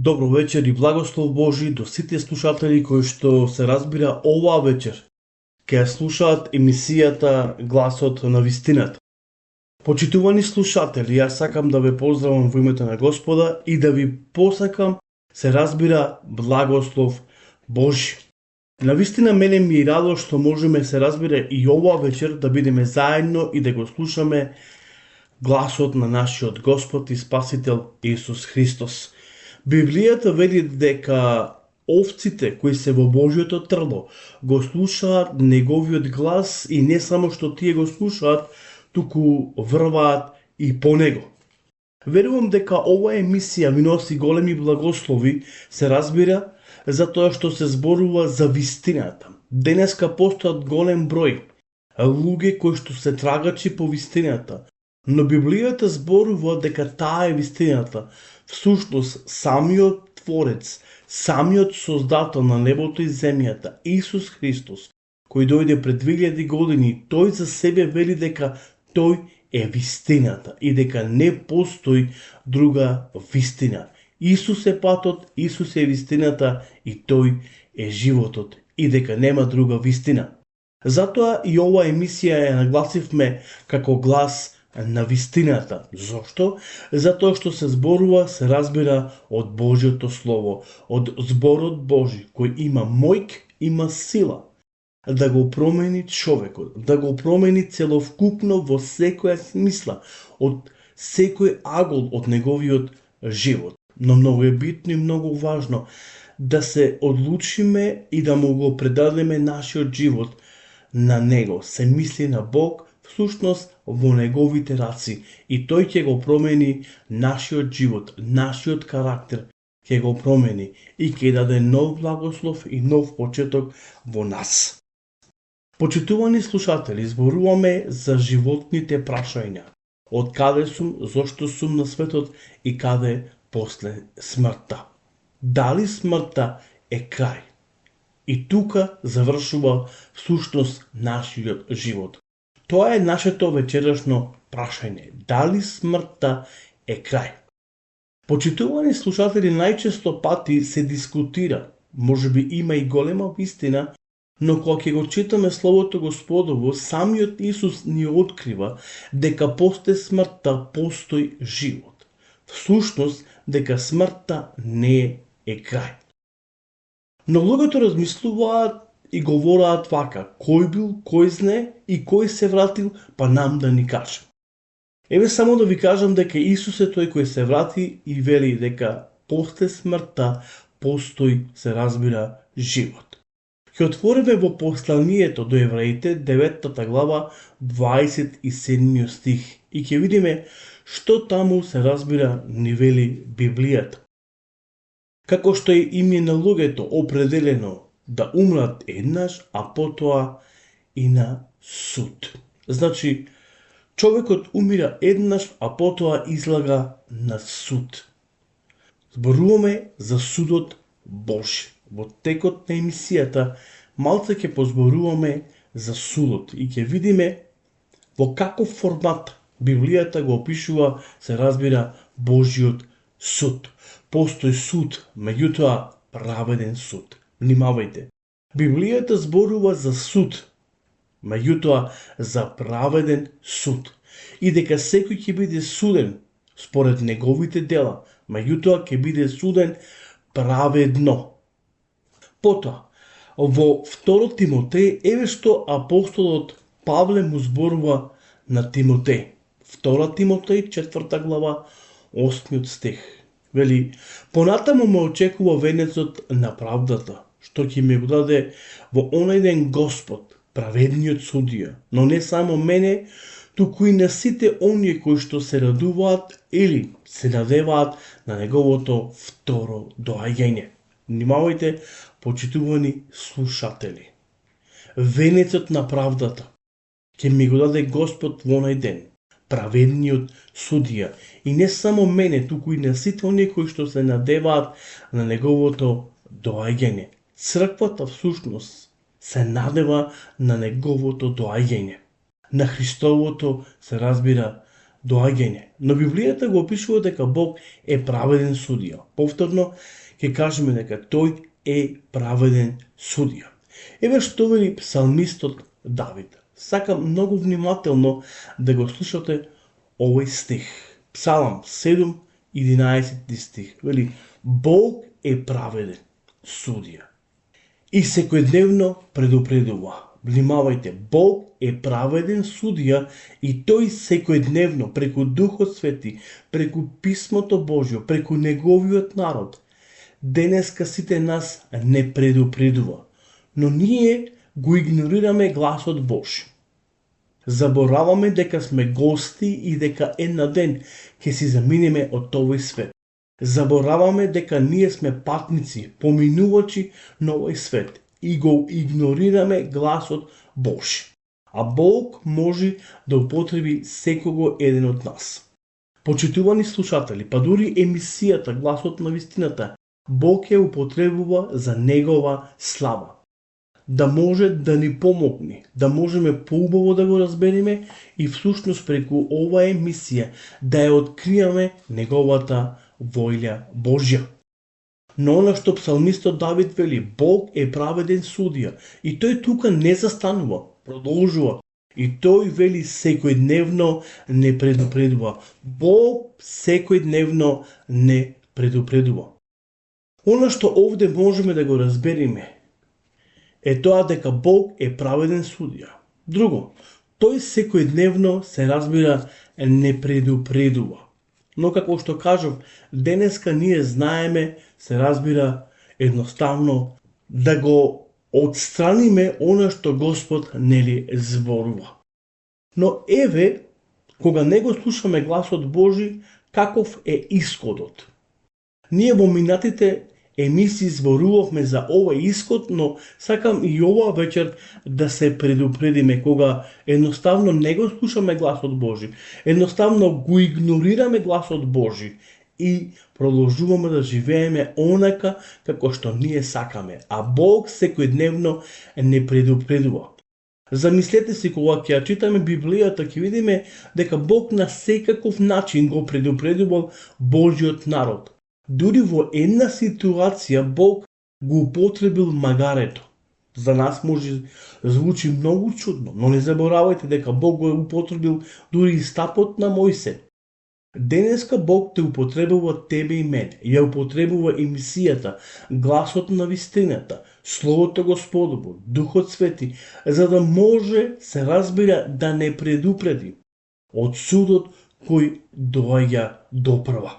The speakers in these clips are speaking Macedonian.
Добро вечер и благослов Божи до сите слушатели кои што се разбира оваа вечер ќе слушаат емисијата Гласот на вистината. Почитувани слушатели, јас сакам да ве поздравам во името на Господа и да ви посакам се разбира благослов Божи. На вистина мене ми е радост што можеме се разбира и оваа вечер да бидеме заедно и да го слушаме гласот на нашиот Господ и Спасител Исус Христос. Библијата вели дека овците кои се во Божјото трдо го слушаат неговиот глас и не само што тие го слушаат, туку врваат и по него. Верувам дека оваа емисија ви носи големи благослови, се разбира, затоа што се зборува за вистината. Денеска постојат голем број луѓе кои што се трагачи по вистината, но Библијата зборува дека таа е вистината. Всушност, самиот Творец, самиот Создател на небото и земјата, Исус Христос, кој дојде пред 2000 години, тој за себе вели дека тој е вистината и дека не постои друга вистина. Исус е патот, Исус е вистината и тој е животот и дека нема друга вистина. Затоа и оваа емисија ја нагласивме како глас на вистината. Зошто? Затоа што се зборува, се разбира, од Божјото Слово, од зборот Божи, кој има моќ, има сила да го промени човекот, да го промени целовкупно во секоја смисла, од секој агол од неговиот живот. Но многу е битно и многу важно да се одлучиме и да му го предадеме нашиот живот на него. Се мисли на Бог, всушност во неговите раци, и тој ќе го промени нашиот живот, нашиот карактер ќе го промени и ќе даде нов благослов и нов почеток во нас. Почитувани слушатели, зборуваме за животните прашања. Од каде сум, зошто сум на светот и каде после смртта. Дали смртта е крај? И тука завршува всушност нашиот живот. Тоа е нашето вечерашно прашање. Дали смртта е крај? Почитувани слушатели, најчесто пати се дискутира, можеби има и голема вистина, но кога ќе го читаме Словото Господово, самиот Исус ни открива дека после смртта постои живот. Всушност, дека смртта не е крај. Но луѓето размислуваат и говораат вака: кој бил, кој знае и кој се вратил, па нам да ни каже. Еве само да ви кажам дека Исус е тој кој се врати и вели дека после смртта постои, се разбира, живот. Ќе отвориме во посланието до евреите, 9 глава, 27 стих и ќе видиме што таму, се разбира, ни вели Библијата. Како што е им е на луѓето определено да умрат еднаш, а потоа и на суд. Значи, човекот умира еднаш, а потоа излага на суд. Зборуваме за судот Божи. Во текот на емисијата малце ќе позборуваме за судот и ќе видиме во каков формат Библијата го опишува, се разбира, Божиот суд. Постои суд, меѓутоа праведен суд. Внимавајте. Библијата зборува за суд, меѓутоа за праведен суд. И дека секој ќе биде суден според неговите дела, меѓутоа ќе биде суден праведно. Потоа, во 2 Тимотеј, еве што апостолот Павле му зборува на Тимотеј. 2 Тимотеј, 4 глава, 8 стих. Вели: понатаму ме очекува венецот на правдата, што ќе ми го даде во онај ден Господ, праведниот судија, но не само мене, туку и на сите оние кои што се радуваат или се надеваат на неговото второ доаѓање. Внимавајте, почитувани слушатели. Венецот на правдата ќе ми го даде Господ во онај ден, праведниот судија, и не само мене, туку и на сите оние кои што се надеваат на неговото доаѓање. Црквата всушност се надева на неговото доаѓање, на Христовото, се разбира, доаѓање. Но Библијата го опишува дека Бог е праведен судија. Повторно ќе кажеме дека тој е праведен судија. Еве што вели псалмистот Давид. Сакам многу внимателно да го слушате овој стих. Псалам 7, 11 стих. Вели, Бог е праведен судија и секојдневно предупредува. Внимавајте, Бог е праведен судија и тој секојдневно преку Духот Свети, преку Писмото Божјо, преку неговиот народ, денеска сите нас не предупредува. Но ние го игнорираме гласот Божи. Забораваме дека сме гости и дека една ден ќе си заминеме од овој свет. Забораваме дека ние сме патници, поминувачи на овој свет и го игнорираме гласот Божи. А Бог може да употреби секого еден од нас. Почитувани слушатели, па дури емисијата Гласот на вистината, Бог ја употребува за негова слава. Да може да ни помогне, да можеме поубаво да го разбереме и всушност преку оваа емисија да ја откриеме неговата воља Божја. Но она што псалмистот Давид вели, Бог е праведен судија и тој тука не застанува, продолжува. И тој вели секојдневно не предупредува. Бог секојдневно не предупредува. Она што овде можеме да го разбереме е тоа дека Бог е праведен судија. Друго, тој секојдневно се разбира не предупредува. Но како што кажав, денеска ние знаеме, се разбира едноставно да го отстраниме она што Господ нели зборува. Но еве, кога не го слушаме гласот Божи, каков е исходот? Ние во минатите емисии зборувавме за овој исход, но сакам и оваа вечер да се предупредиме кога едноставно не го слушаме гласот Божи, едноставно го игнорираме гласот Божи и продолжуваме да живееме онака како што ние сакаме, а Бог секојдневно не предупредува. Замислете си кога ќе ја читаме Библијата, ќе видиме дека Бог на секаков начин го предупредувал Божјиот народ. Дури во една ситуација Бог го употребил магарето. За нас може звучи многу чудно, но не заборавајте дека Бог го употребил дури и стапот на Мојсе. Денеска Бог те употребува тебе и мене. Ја употребува емисијата, гласот на вистината, Словото Господово, Духот Свети, за да може се разбира да не предупреди од судот кој доаѓа допрва.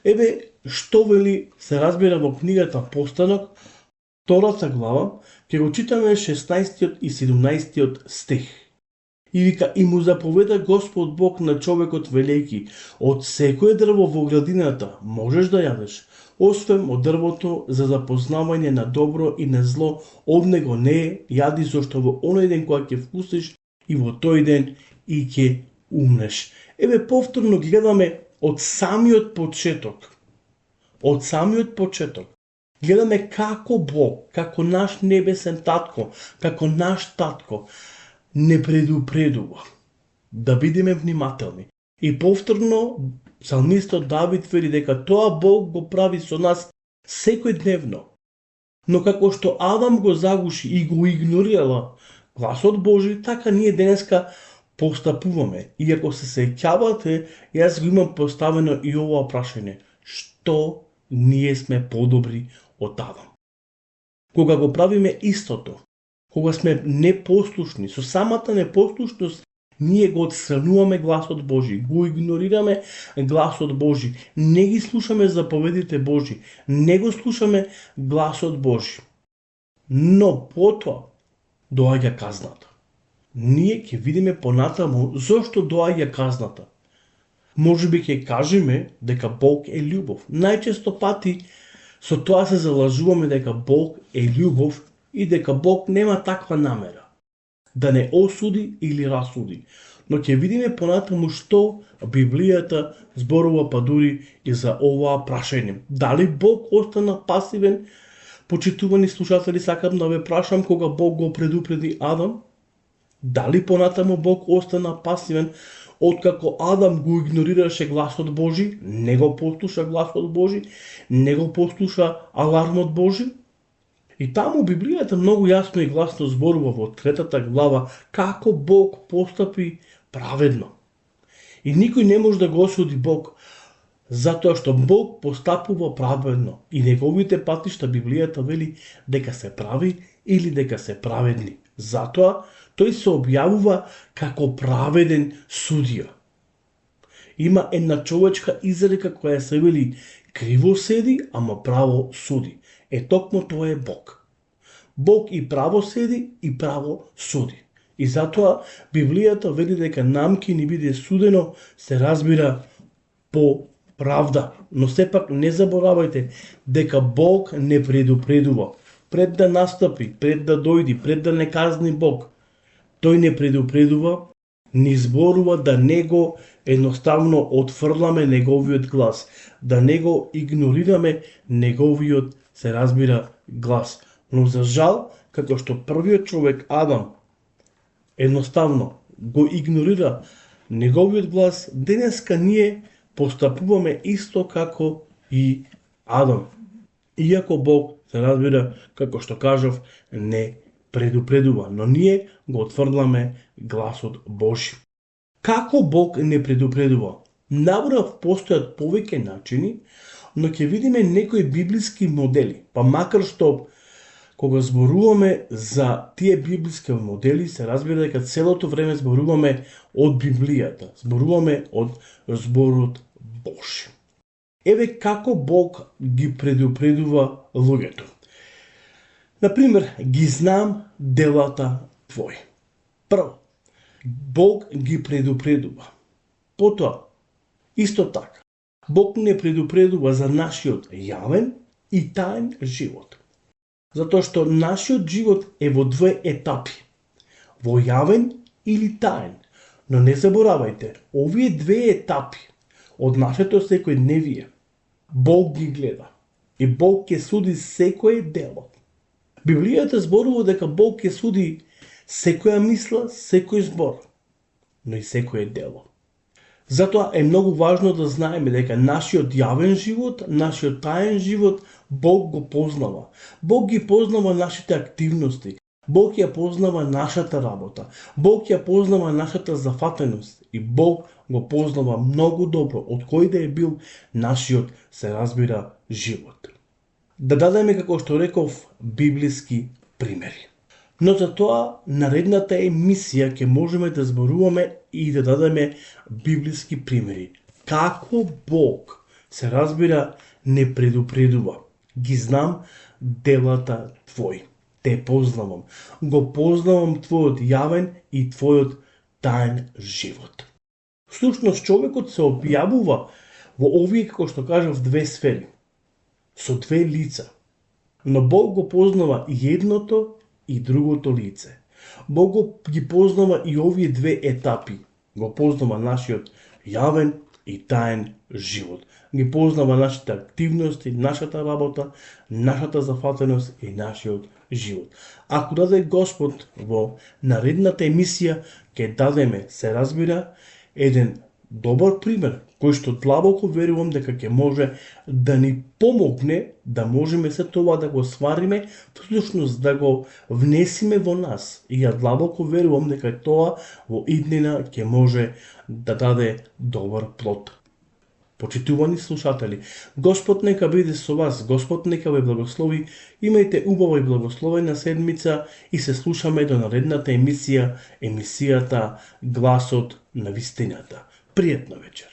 Еве што вели се разбира во книгата Постанок, 2 глава, ќе го читаме 16 и 17 стих. И вика, и му заповеда Господ Бог на човекот велејки, од секое дрво во градината можеш да јадеш, освен од дрвото за запознавање на добро и на зло, од него не јади, зашто во оној ден кога ќе вкусиш и во тој ден и ќе умреш. Еве повторно гледаме од самиот почеток. Од самиот почеток. Гледаме како Бог, како наш небесен татко, како наш татко, не предупредува. Да бидеме внимателни. И повторно, псалмистот Давид вели дека тоа Бог го прави со нас секојдневно. Но како што Адам го загуши и го игнорирала гласот Божи, така ние денеска постапуваме. И ако се сеќавате, јас го имам поставено и ова прашање. Што ние сме подобри од Адам? Кога го правиме истото, кога сме непослушни, со самата непослушност, ние го отстрануваме гласот Божи, го игнорираме гласот Божи, не ги слушаме заповедите Божи, не го слушаме гласот Божи. Но потоа доаѓа казната. Ние ќе видиме понатаму зошто доаѓа казната. Може би ќе кажеме дека Бог е љубов. Најчесто пати со тоа се залажуваме дека Бог е љубов и дека Бог нема таква намера да не осуди или расуди. Но ќе видиме понатаму што Библијата зборува па дури и за оваа прашање. Дали Бог остана пасивен? Почитувани слушатели, сакам да ве прашам кога Бог го предупреди Адам? Дали понатаму Бог остана пасивен Откако Адам го игнорираше гласот Божи, не го послуша гласот Божи, не го послуша алармот Божи. И таму Библијата многу јасно и гласно зборува во 3 глава како Бог постапи праведно. И никој не може да го осуди Бог, затоа што Бог постапува праведно и неговите патишта Библијата вели дека се прави или дека се праведни. Затоа тој се објавува како праведен судија. Има една човечка изрека која се вели криво седи, ама право суди. Токму тоа е Бог. Бог и право седи и право суди. И затоа Библијата вели дека нам ќе ни биде судено, се разбира, по правда. Но сепак не заборавајте дека Бог не предупредува. Пред да настапи, пред да дојди, пред да не казни Бог, тој не предупредува, ни зборува да не го едноставно отфрламе неговиот глас, да не го игнорираме неговиот, се разбира, глас. Но за жал, како што првиот човек Адам едноставно го игнорира неговиот глас, денеска ние постапуваме исто како и Адам. Иако Бог, се разбира, како што кажав, не предупредува, но ние го отфрламе гласот Божи. Како Бог не предупредува? Набрав постојат повеќе начини, но ќе видиме некои библиски модели. Па макар што кога зборуваме за тие библиски модели, се разбира дека целото време зборуваме од Библијата, зборуваме од зборот Божи. Еве како Бог ги предупредува луѓето. Например, ги знам делата твои. Прво, Бог ги предупредува. Потоа, исто така, Бог не предупредува за нашиот јавен и таен живот. Затоа што нашиот живот е во две етапи. Во јавен или таен. Но не заборавајте, овие две етапи од нашето секојдневие, Бог ги гледа. И Бог ќе суди секое дело. Библијата зборува дека Бог ќе суди секоја мисла, секој збор, но и секое дело. Затоа е многу важно да знаеме дека нашиот јавен живот, нашиот таен живот, Бог го познава. Бог ги познава нашите активности. Бог ја познава нашата работа. Бог ја познава нашата зафатеност. И Бог го познава многу добро од кој да е бил нашиот, се разбира, живот. Да дадеме, како што реков, библиски примери. Но за тоа наредната емисија ќе можеме да зборуваме и да дадеме библиски примери. Како Бог, се разбира, не предупредува. Ги знам делата твои. Те познавам. Го познавам твојот јавен и твојот таен живот. Всушност човекот се објавува во овие, како што кажав, две сфери. Со две лица. Но Бог го познава и едното и другото лице. Бог ги познава и овие две етапи. Го познава нашиот јавен и таен живот. Ги познава нашите активности, нашата работа, нашата зафатеност и нашиот живот. Ако даде Господ во наредната емисија, ќе дадеме, се разбира, еден добар пример, кој што длабоко верувам дека ќе може да ни помогне да можеме се тоа да го свариме, всушност да го внесиме во нас. И ја длабоко верувам дека тоа во иднина ќе може да даде добар плод. Почитувани слушатели, Господ нека биде со вас, Господ нека ве благослови, имајте убава и благословена седмица и се слушаме до наредната емисија, емисијата Гласот на вистината. Пријатна вечер.